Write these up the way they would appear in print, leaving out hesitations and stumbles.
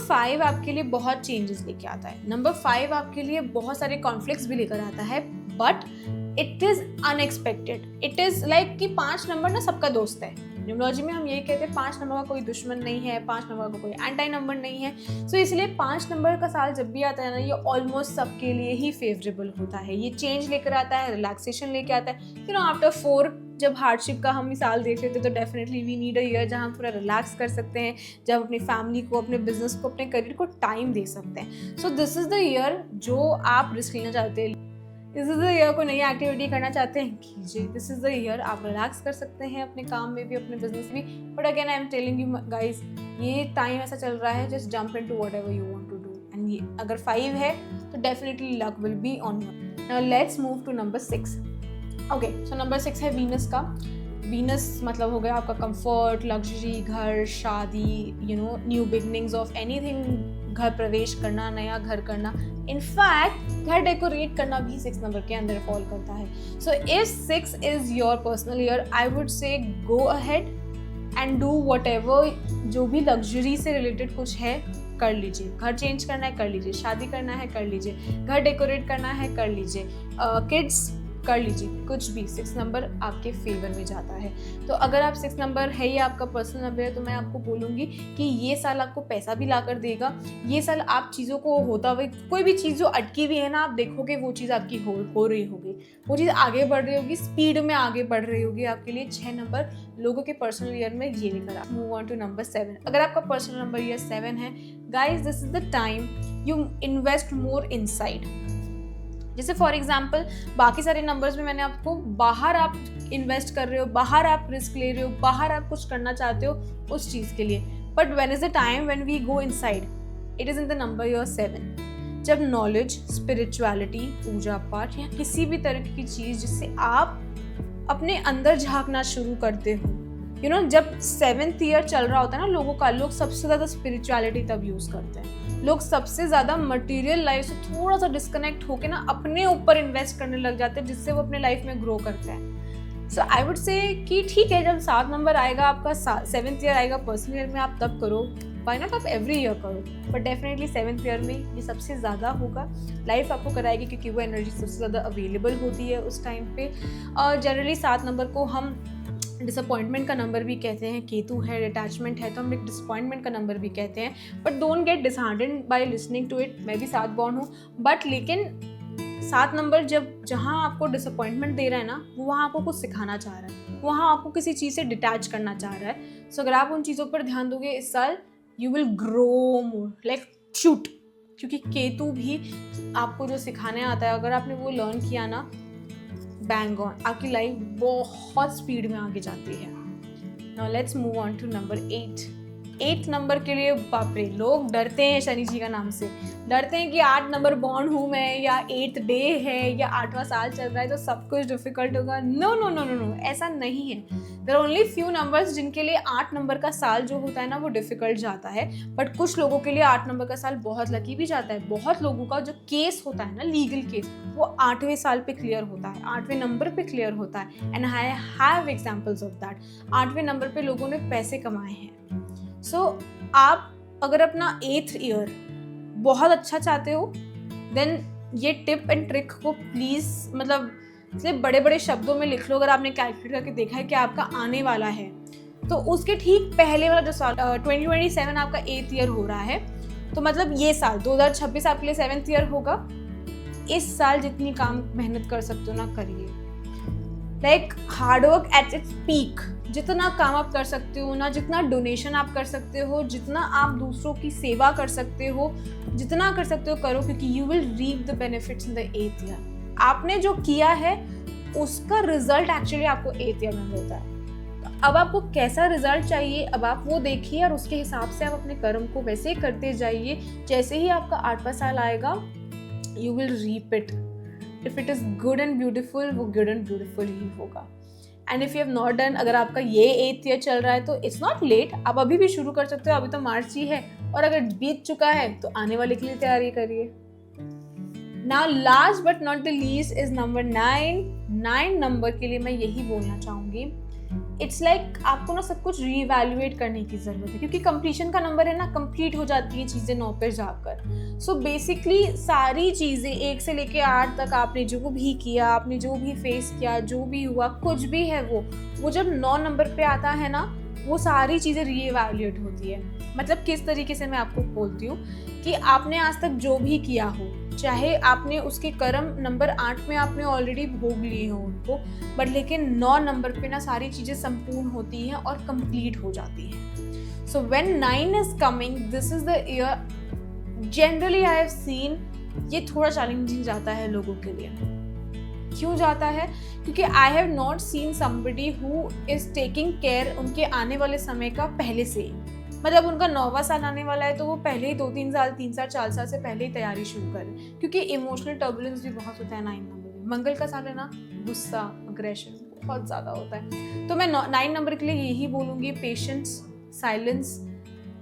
5 आपके लिए बहुत चेंजेस लेके आता है। नंबर 5 आपके लिए बहुत सारे कॉन्फ्लिक्ट्स भी लेकर आता है, but it is unexpected. It is like कि 5 नंबर ना सबका दोस्त है। न्यूमरोलॉजी में हम यही कहते हैं 5 नंबर का कोई दुश्मन नहीं है, 5 नंबर का कोई एंटी नंबर नहीं है। सो इसलिए 5 नंबर का साल जब भी आता है ना, ये ऑलमोस्ट सबके लिए ही फेवरेबल होता है। ये चेंज लेकर आता है, रिलैक्सेशन लेकर आता है। आफ्टर 4 जब हार्डशिप का हम मिसाल देख लेते तो definitely we need a year जहाँ हम पूरा रिलैक्स कर सकते हैं, जब अपनी फैमिली को, अपने बिजनेस को, अपने करियर को टाइम दे सकते हैं। So this is the year जो आप रिस्क लेना चाहते हैं, दिस इज द ईयर कोई नई एक्टिविटी करना चाहते हैं, कीजिए। दिस इज द ईयर आप रिलैक्स कर सकते हैं अपने काम में भी, अपने बिजनेस में भी। But again I am telling you guys, ये टाइम ऐसा चल रहा है, just jump into whatever you want to do. And ये अगर 5 है तो definitely luck will be on you. Now let's move to number 6। Okay, so number 6 है वीनस का। वीनस मतलब हो गया आपका कंफर्ट, लग्जरी, घर, शादी, न्यू बिगनिंग्स ऑफ एनीथिंग, घर प्रवेश करना, नया घर करना। इनफैक्ट घर डेकोरेट करना भी 6 नंबर के अंदर फॉल करता है। So if 6 is your personal year, I would say go ahead and do whatever, जो भी लग्जरी से रिलेटेड कुछ है कर लीजिए। घर चेंज करना है कर लीजिए, शादी करना है कर लीजिए, घर डेकोरेट करना है कर लीजिए, किड्स कर लीजिए, कुछ भी। 6 नंबर आपके फेवर में जाता है। तो अगर आप 6 नंबर है या आपका पर्सनल नंबर है, तो मैं आपको बोलूँगी कि ये साल आपको पैसा भी ला कर देगा। ये साल आप चीज़ों को होता हुआ, कोई भी चीज़ जो अटकी हुई है ना, आप देखोगे वो चीज़ आपकी हो रही होगी, वो चीज़ आगे बढ़ रही होगी, स्पीड में आगे बढ़ रही होगी आपके लिए। 6 नंबर लोगों के पर्सनल ईयर में ये लेकर आप मूव ऑन टू नंबर 7। अगर आपका पर्सनल नंबर ईयर 7 है, guys this is the time you invest more inside. जैसे फॉर एग्जाम्पल बाकी सारे नंबर्स में मैंने आपको बाहर आप इन्वेस्ट कर रहे हो, बाहर आप रिस्क ले रहे हो, बाहर आप कुछ करना चाहते हो उस चीज़ के लिए। But when is the time when we go inside, it is in the number your 7, जब नॉलेज, स्पिरिचुअलिटी, पूजा पाठ या किसी भी तरह की चीज़ जिससे आप अपने अंदर झांकना शुरू करते हो। जब 7th ईयर चल रहा होता है ना लोगों का, लोग सबसे ज़्यादा स्पिरिचुअलिटी तब यूज़ करते हैं। लोग सबसे ज़्यादा मटेरियल लाइफ से थोड़ा सा डिस्कनेक्ट होके ना अपने ऊपर इन्वेस्ट करने लग जाते हैं, जिससे वो अपने लाइफ में ग्रो करते हैं। सो आई वुड से कि ठीक है, जब 7 नंबर आएगा आपका, 7th ईयर आएगा पर्सनल ईयर में, आप तब करो। वाई नॉट, आप एवरी ईयर करो, बट डेफिनेटली 7th ईयर में ये सबसे ज़्यादा होगा। लाइफ आपको कराएगी क्योंकि वो एनर्जी सबसे ज़्यादा अवेलेबल होती है उस टाइम पे। और जनरली 7 नंबर को हम डिसअपॉइंटमेंट का नंबर भी कहते हैं। केतु है, अटैचमेंट है, तो हम एक डिसअपॉइंटमेंट का नंबर भी कहते हैं। But don't get disheartened by listening to it. मैं भी 7 बॉर्न हूँ, बट लेकिन 7 नंबर जहाँ आपको डिसअपॉइंटमेंट दे रहा है ना, वो वहाँ आपको कुछ सिखाना चाह रहा है, वहाँ आपको किसी चीज़ से डिटैच करना चाह रहा है। सो अगर आप उन चीज़ों पर ध्यान दोगे इस साल, you will grow more like shoot. क्योंकि केतु भी आपको जो सिखाने आता है, अगर आपने वो लर्न किया ना, बैंग ऑन, आपकी लाइफ बहुत स्पीड में आगे जाती है। Now let's move on to number 8। 8 number के लिए बाप रे, लोग डरते हैं शनि जी का नाम से, डरते हैं कि 8 नंबर बॉर्न हूँ मैं, या 8th डे है, या 8वां साल चल रहा है तो सब कुछ डिफिकल्ट होगा। No no no no no, ऐसा नहीं है। There are only few numbers जिनके लिए 8 नंबर का साल जो होता है ना, वो डिफिकल्ट जाता है। बट कुछ लोगों के लिए 8 नंबर का साल बहुत लकी भी जाता है। बहुत लोगों का जो केस होता है ना, लीगल केस, वो 8वें साल पे क्लियर होता है, 8वें नंबर पे क्लियर होता है। And I have examples of that. 8वें नंबर पे लोगों ने पैसे कमाए हैं। सो आप अगर अपना 8th ईयर बहुत अच्छा चाहते हो, देन ये टिप एंड ट्रिक को प्लीज़, मतलब सिर्फ बड़े बड़े शब्दों में लिख लो। अगर आपने कैलकुलेट करके देखा है कि आपका आने वाला है, तो उसके ठीक पहले वाला जो साल 2027 आपका 8th ईयर हो रहा है, तो मतलब ये साल 2026 आपके लिए 7th ईयर होगा। इस साल जितनी काम मेहनत कर सकते हो ना, करिए। Like hard work at its peak. जितना काम आप कर सकते हो ना, जितना डोनेशन आप कर सकते हो, जितना आप दूसरों की सेवा कर सकते हो, जितना कर सकते हो करो, क्योंकि you will reap the benefits in the 8th year. आपने जो किया है उसका रिजल्ट एक्चुअली आपको 8th ईयर में मिलता है। तो अब आपको कैसा रिजल्ट चाहिए, अब आप वो देखिए और उसके हिसाब से आप अपने कर्म को वैसे करते जाइए। जैसे ही आपका 8वां साल आएगा, you will reap it. If it is good and beautiful, वो गुड एंड ब्यूटिफुल ही होगा। And if you have not done, अगर आपका ये 8th ईयर चल रहा है तो इट्स नॉट लेट, आप अभी भी शुरू कर सकते हो। अभी तो मार्च ही है, और अगर बीत चुका है तो आने वाले के लिए तैयारी करिए। Now last but not the least is number 9। 9 number के लिए मैं यही बोलना चाहूंगी इट्स लाइक आपको ना सब कुछ रीवैल्यूएट करने की ज़रूरत है, क्योंकि कंप्लीशन का नंबर है ना, कंप्लीट हो जाती हैं चीज़ें 9 पे जाकर। सो बेसिकली सारी चीज़ें 1 से लेके 8 तक आपने जो भी किया, आपने जो भी फेस किया, जो भी हुआ, कुछ भी है वो जब 9 नंबर पे आता है ना, वो सारी चीज़ें रीवैल्यूएट होती है। मतलब किस तरीके से मैं आपको बोलती हूँ कि आपने आज तक जो भी किया हो, चाहे आपने उसके कर्म नंबर 8 में आपने ऑलरेडी भोग लिए हो उनको, बट लेकिन 9 नंबर पे ना सारी चीज़ें संपूर्ण होती हैं और कंप्लीट हो जाती हैं। So when 9 is coming, this is the year generally I have seen, ये थोड़ा चैलेंजिंग जाता है लोगों के लिए। क्यों जाता है? क्योंकि I have not seen somebody who is taking care उनके आने वाले समय का पहले से ही। मतलब उनका 9वां साल आने वाला है तो वो पहले ही 2-3 साल, 3 साल, 4 साल से पहले ही तैयारी शुरू करें, क्योंकि इमोशनल टर्बुलेंस भी बहुत होता है 9 नंबर में। मंगल का साल है ना, गुस्सा, अग्रेशन बहुत ज़्यादा होता है। तो मैं 9 नंबर के लिए यही बोलूँगी, पेशेंस, साइलेंस,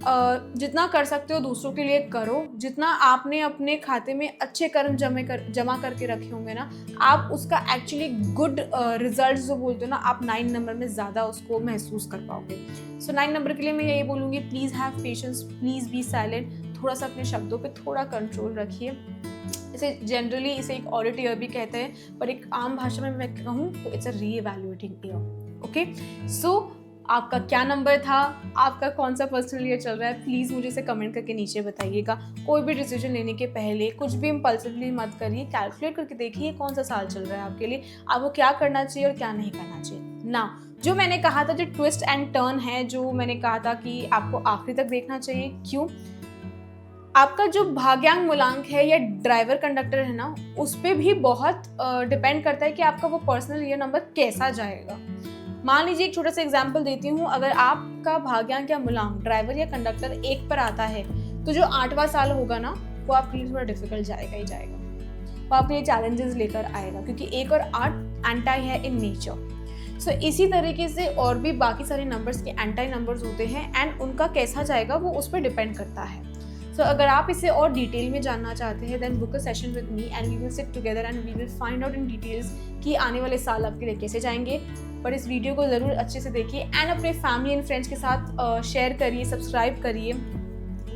जितना कर सकते हो दूसरों के लिए करो। जितना आपने अपने खाते में अच्छे कर्म जमा करके रखे होंगे ना, आप उसका एक्चुअली गुड रिजल्ट जो बोलते हो ना, आप 9 नंबर में ज़्यादा उसको महसूस कर पाओगे। सो 9 नंबर के लिए मैं यही बोलूँगी, please have patience, please be silent, थोड़ा सा अपने शब्दों पे थोड़ा कंट्रोल रखिए। इसे जनरली एक ऑडिट ईयर भी कहते हैं, पर एक आम भाषा में मैं कहूँ तो इट्स अ रीइवैल्यूएटिंग ईयर। ओके, सो आपका क्या नंबर था, आपका कौन सा पर्सनल ईयर चल रहा है, प्लीज़ मुझे इसे कमेंट करके नीचे बताइएगा। कोई भी डिसीजन लेने के पहले कुछ भी इम्पल्सिवली मत करिए, कैलकुलेट करके देखिए कौन सा साल चल रहा है आपके लिए, आपको क्या करना चाहिए और क्या नहीं करना चाहिए ना। जो मैंने कहा था, जो ट्विस्ट एंड टर्न है, जो मैंने कहा था कि आपको आखिरी तक देखना चाहिए, क्यों? आपका जो भाग्यांक मूलांक है या ड्राइवर कंडक्टर है ना, उस पर भी बहुत डिपेंड करता है कि आपका वो पर्सनल ईयर नंबर कैसा जाएगा। मान लीजिए एक छोटा सा एग्जांपल देती हूँ, अगर आपका भाग्यांक या मूलांक ड्राइवर या कंडक्टर 1 पर आता है, तो जो 8वां साल होगा ना, वो आपके लिए थोड़ा डिफिकल्ट जाएगा ही जाएगा, वो आपके लिए चैलेंजेस लेकर आएगा, क्योंकि 1 और 8 एंटी है इन नेचर। सो इसी तरीके से और भी बाकी सारे नंबर्स के एंटी नंबर्स होते हैं, एंड उनका कैसा जाएगा वो उस पर डिपेंड करता है। सो अगर आप इसे और डिटेल में जानना चाहते हैं, then book a session with me and we will sit together and we will find out in details कि आने वाले साल आपके लिए कैसे जाएंगे। पर इस वीडियो को ज़रूर अच्छे से देखिए एंड अपने फैमिली एंड फ्रेंड्स के साथ शेयर करिए, सब्सक्राइब करिए,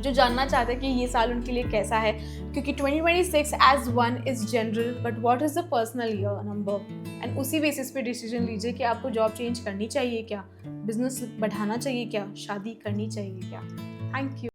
जो जानना चाहते हैं कि ये साल उनके लिए कैसा है। क्योंकि 2026 as one is general, but what is the personal year number, and उसी बेसिस पे डिसीजन लीजिए कि आपको जॉब चेंज करनी चाहिए क्या, बिजनेस बढ़ाना चाहिए क्या, शादी करनी चाहिए क्या। Thank you.